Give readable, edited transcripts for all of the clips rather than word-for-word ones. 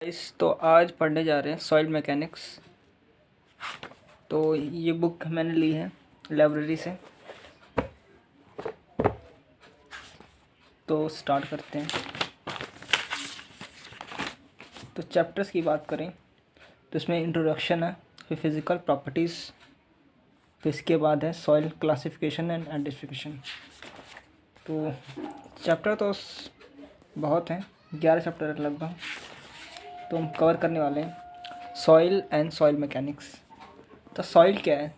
तो आज पढ़ने जा रहे हैं सॉइल मैकेनिक्स। तो ये बुक मैंने ली है लाइब्रेरी से। तो स्टार्ट करते हैं। तो चैप्टर्स की बात करें तो इसमें इंट्रोडक्शन है, फिर फिज़िकल प्रॉपर्टीज़, फिर इसके बाद है सॉइल क्लासिफिकेशन एंड आइडेंटिफिकेशन। तो चैप्टर तो बहुत हैं, 11 चैप्टर है लगभग। तो हम कवर करने वाले हैं सॉइल एंड सॉइल मैकेनिक्स। तो सॉइल क्या है?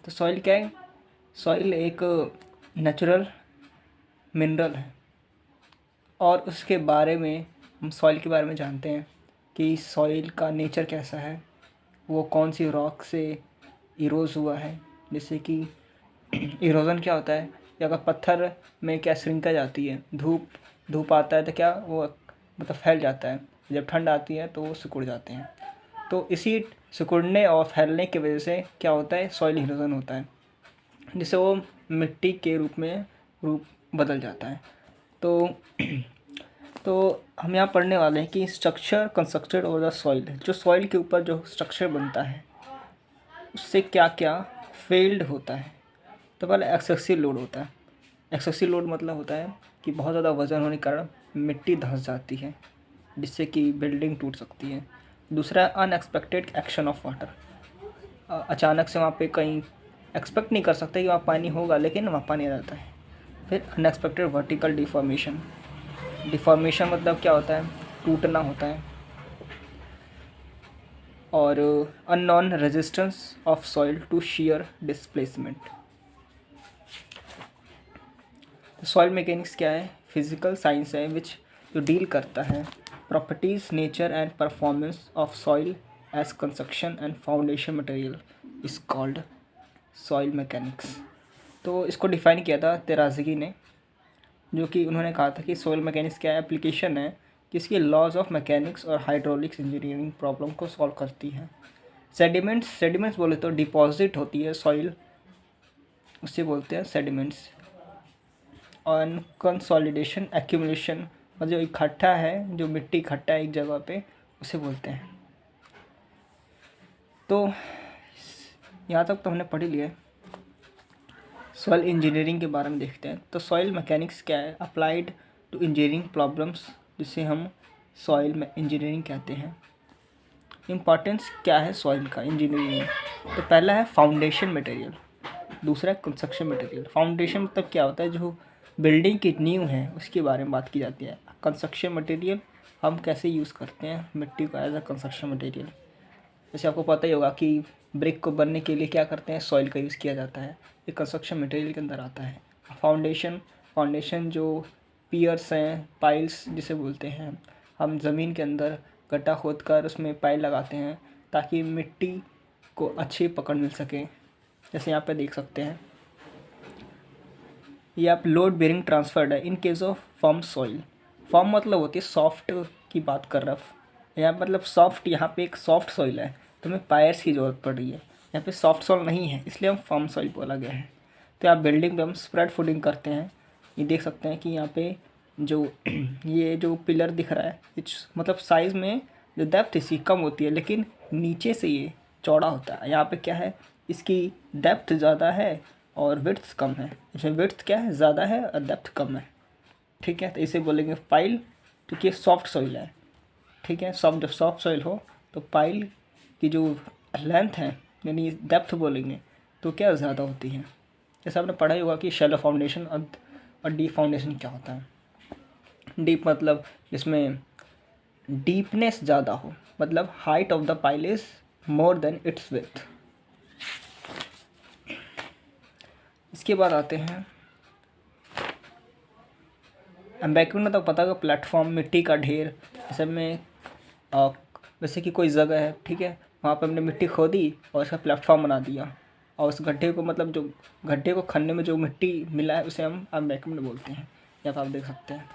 सॉइल एक नेचुरल मिनरल है और उसके बारे में हम सॉइल के बारे में जानते हैं कि सॉइल का नेचर कैसा है, वो कौन सी रॉक से इरोज हुआ है। जैसे कि इरोजन क्या होता है, या अगर पत्थर में क्या श्रिंकेज आती है, धूप आता है तो क्या वो मतलब फैल जाता है, जब ठंड आती है तो वो सिकुड़ जाते हैं। तो इसी सिकुड़ने और फैलने की वजह से क्या होता है, सॉइल इरोजन होता है, जिससे वो मिट्टी के रूप बदल जाता है। तो हम यहाँ पढ़ने वाले हैं कि structure constructed over the soil, जो सॉइल के ऊपर जो स्ट्रक्चर बनता है उससे क्या क्या फेल्ड होता है। तो पहले एक्सेसिव लोड होता है। एक्सेसिव लोड मतलब होता है कि बहुत ज़्यादा वजन होने के कारण मिट्टी धंस जाती है, जिससे कि बिल्डिंग टूट सकती है। दूसरा अनएक्सपेक्टेड एक्शन ऑफ वाटर, अचानक से वहाँ पे कहीं एक्सपेक्ट नहीं कर सकते कि वहाँ पानी होगा, लेकिन वहाँ पानी आ जाता है। फिर अनएक्सपेक्टेड वर्टिकल डिफॉर्मेशन मतलब क्या होता है, टूटना होता है। और unknown resistance of soil to shear displacement. Soil mechanics क्या है? फिजिकल साइंस है विच जो डील करता है properties, nature and performance of soil as construction and foundation material is called soil mechanics. तो इसको डिफ़ाइन किया था तेराज़गी ने, जो कि उन्होंने कहा था कि सॉइल मैकेनिक्स क्या एप्लीकेशन है कि इसकी लॉज ऑफ मैकेनिक्स और हाइड्रोलिक्स इंजीनियरिंग प्रॉब्लम को सॉल्व करती है। सेडिमेंट्स बोले तो डिपॉजिट होती है सॉइल, उससे बोलते हैं सेडिमेंट्स। और कंसोलिडेशन एक्यूमुलेशन मतलब जो इकट्ठा है, जो मिट्टी इकट्ठा है एक जगह पे, उसे बोलते हैं। तो यहाँ तक तो हमने पढ़ ही लिया है। सॉइल इंजीनियरिंग के बारे में देखते हैं। तो सॉइल मैकेनिक्स क्या है? अप्लाइड टू इंजीनियरिंग प्रॉब्लम्स, जिसे हम सॉइल में इंजीनियरिंग कहते हैं। इम्पॉर्टेंस क्या है सॉइल का इंजीनियरिंग में? तो पहला है फाउंडेशन मटेरियल, दूसरा है कंस्ट्रक्शन मटेरियल। फाउंडेशन मतलब क्या होता है, जो बिल्डिंग की नींव है उसके बारे में बात की जाती है। कंस्ट्रक्शन मटेरियल हम कैसे यूज़ करते हैं मिट्टी को एज अ कंस्ट्रक्शन मटेरियल। जैसे आपको पता ही होगा कि ब्रिक को बनने के लिए क्या करते हैं, सॉइल का यूज़ किया जाता है, ये कंस्ट्रक्शन मटेरियल के अंदर आता है। फाउंडेशन जो पियर्स हैं, पाइल्स जिसे बोलते हैं, हम ज़मीन के अंदर गड्ढा खोद कर उसमें पाइल लगाते हैं ताकि मिट्टी को अच्छी पकड़ मिल सके। जैसे यहाँ पे देख सकते हैं, ये आप लोड बेरिंग ट्रांसफर्ड है in case of firm soil. Firm मतलब होती है सॉफ्ट की बात कर रहा है, यहाँ मतलब सॉफ्ट, यहाँ पे एक सॉफ्ट सॉइल है तो हमें पायर्स की ज़रूरत पड़ रही है। यहाँ पे सॉफ्ट सॉइल नहीं है, इसलिए हम फर्म सॉइल बोला गया है। तो यहाँ बिल्डिंग पे हम स्प्रेड फुटिंग करते हैं। ये देख सकते हैं कि यहाँ पे जो ये जो पिलर दिख रहा है, मतलब साइज़ में जो डेप्थ इसकी कम होती है, लेकिन नीचे से ये चौड़ा होता है। यहाँ पे क्या है, इसकी डेप्थ ज़्यादा है और विड्थ कम है। इसमें विड्थ क्या है, ज़्यादा है और डेप्थ कम है। ठीक है, तो इसे बोलेंगे पाइल, क्योंकि सॉफ्ट सॉइल है। ठीक है, जब सॉफ्ट सॉइल हो तो पाइल की जो लेंथ है यानी डेप्थ बोलेंगे तो क्या ज़्यादा होती है। जैसे आपने पढ़ा ही होगा कि शैलो फाउंडेशन और डीप फाउंडेशन क्या होता है। डीप मतलब जिसमें डीपनेस ज़्यादा हो, मतलब height of the pile is more than it's width. इसके बाद आते हैं एम्बैंकमेंट, मतलब पता होगा प्लेटफॉर्म, मिट्टी का ढेर। जैसे में जैसे कि कोई जगह है, ठीक है, वहाँ पर हमने मिट्टी खोदी और उसका प्लेटफॉर्म बना दिया, और उस गड्ढे को मतलब जो गड्ढे को खनने में जो मिट्टी मिला है उसे हम एम्बैंकमेंट बोलते हैं। यहाँ पर आप देख सकते हैं।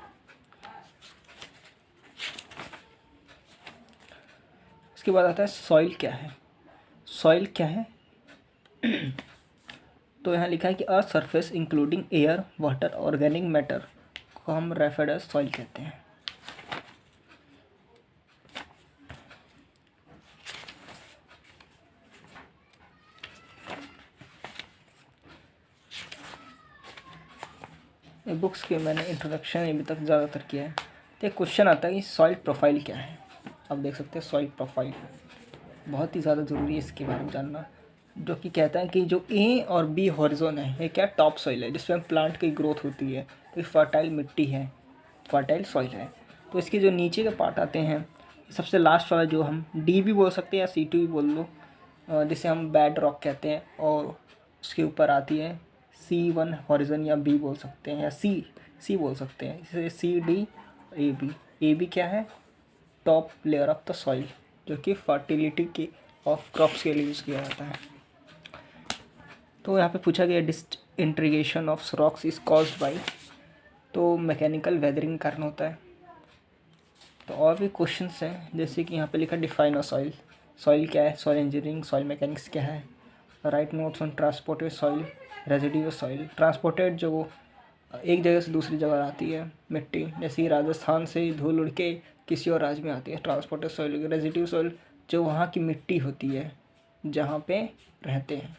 उसके बाद आता है सॉइल क्या है। सॉइल क्या है तो यहाँ लिखा है कि earth surface including air, water, organic matter को हम रेफर्ड एज सॉइल कहते हैं। बुक्स के मैंने इंट्रोडक्शन अभी तक ज़्यादातर किया है। तो एक क्वेश्चन आता है कि सॉइल प्रोफाइल क्या है। आप देख सकते हैं सॉइल प्रोफाइल बहुत ही ज़्यादा ज़रूरी है इसके बारे में जानना, जो कि कहता है कि जो ए और बी हॉरिजॉन है ये क्या टॉप सॉइल है जिसमें प्लांट की ग्रोथ होती है, तो फर्टाइल मिट्टी है, फर्टाइल सॉइल है। तो इसके जो नीचे के पार्ट आते हैं, सबसे लास्ट वाला जो हम डी भी बोल सकते हैं या C2 भी बोल लो, जिसे हम बेड रॉक कहते हैं, और उसके ऊपर आती है C1 हॉरिजन या बी बोल सकते हैं या सी बोल सकते हैं, इसे CD ए बी क्या है, top layer of the soil, जो कि फर्टिलिटी की ऑफ क्रॉप्स के लिए यूज़ किया जाता है। तो यहाँ पे पूछा गया disintegration of rocks is caused by, तो मैकेनिकल वेदरिंग कारण होता है। तो और भी क्वेश्चंस हैं, जैसे कि यहाँ पे लिखा डिफाइन अ सॉइल, सॉइल क्या है, सॉइल इंजीनियरिंग, सॉइल मैकेनिक्स क्या है, right notes on transported soil, residue soil. Transported जो एक जगह से दूसरी जगह आती है मिट्टी, जैसे राजस्थान से धूल उड़ के किसी और राज्य में आती है, ट्रांसपोर्टेड सॉइल। रेजिड्यू सॉइल जो वहाँ की मिट्टी होती है जहाँ पे रहते हैं।